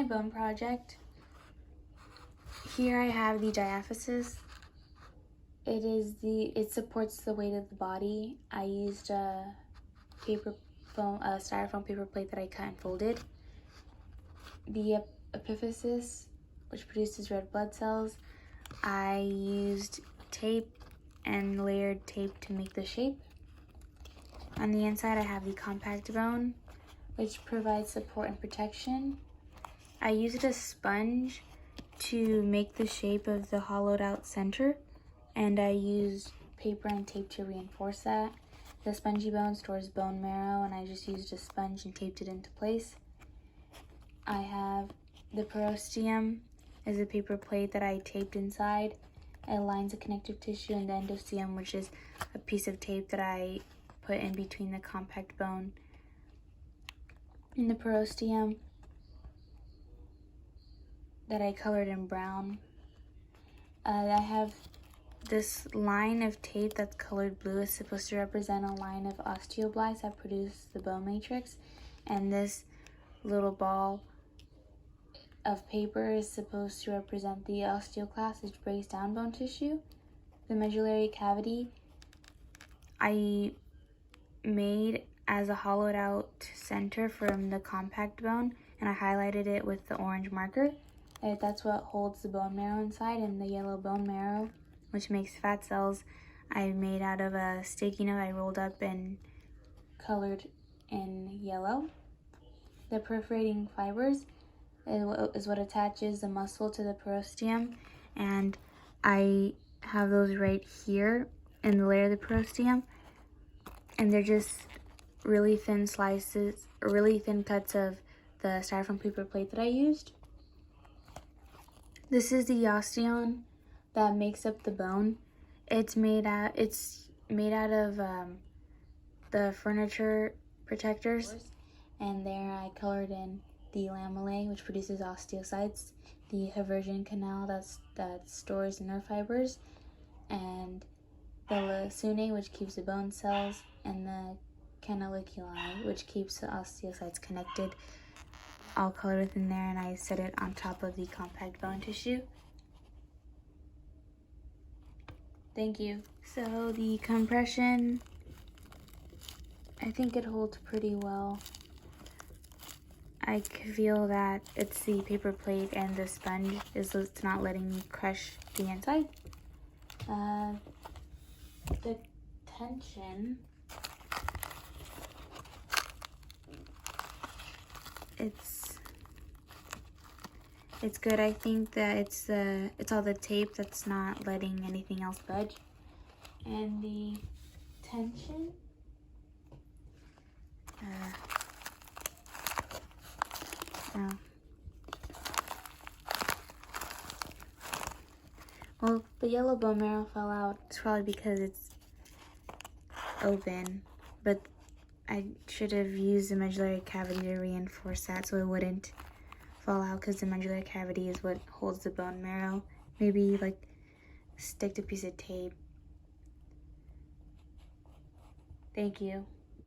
my bone project. Here I have the diaphysis. It supports the weight of the body. I used a styrofoam paper plate that I cut and folded. The epiphysis, which produces red blood cells, I used tape and layered tape to make the shape. On the inside I have the compact bone, which provides support and protection. I used a sponge to make the shape of the hollowed out center, and I used paper and tape to reinforce that. The spongy bone stores bone marrow, and I just used a sponge and taped it into place. I have the perosteum is a paper plate that I taped inside. It lines the connective tissue, and the endosteum, which is a piece of tape that I put in between the compact bone and the perosteum that I colored in brown. I have this line of tape that's colored blue. Is supposed to represent a line of osteoblasts that produce the bone matrix, and this little ball of paper is supposed to represent the osteoclast, which breaks down bone tissue. The medullary cavity I made as a hollowed out center from the compact bone, and I highlighted it with the orange marker. That's what holds the bone marrow inside, and the yellow bone marrow, which makes fat cells, I made out of a sticky note I rolled up and colored in yellow. The perforating fibers is what attaches the muscle to the perosteum, and I have those right here in the layer of the perosteum, and they're just really thin slices, or really thin cuts of the styrofoam paper plate that I used. This is the osteon that makes up the bone. It's made out of the furniture protectors, and there I colored in the lamellae, which produces osteocytes, the Haversian canal that stores nerve fibers, and the lacunae, which keeps the bone cells, and the canaliculi, which keeps the osteocytes connected, all colored within there, and I set it on top of the compact bone tissue. Thank you. So the compression, I think it holds pretty well. I feel that it's the paper plate and the sponge it's not letting me crush the inside. The tension, it's good. I think that it's all the tape that's not letting anything else budge. And the tension, no. Well, the yellow bone marrow fell out. It's probably because it's open, but I should have used the medullary cavity to reinforce that so it wouldn't fall out, because the medullary cavity is what holds the bone marrow. Maybe like stick a piece of tape. Thank you.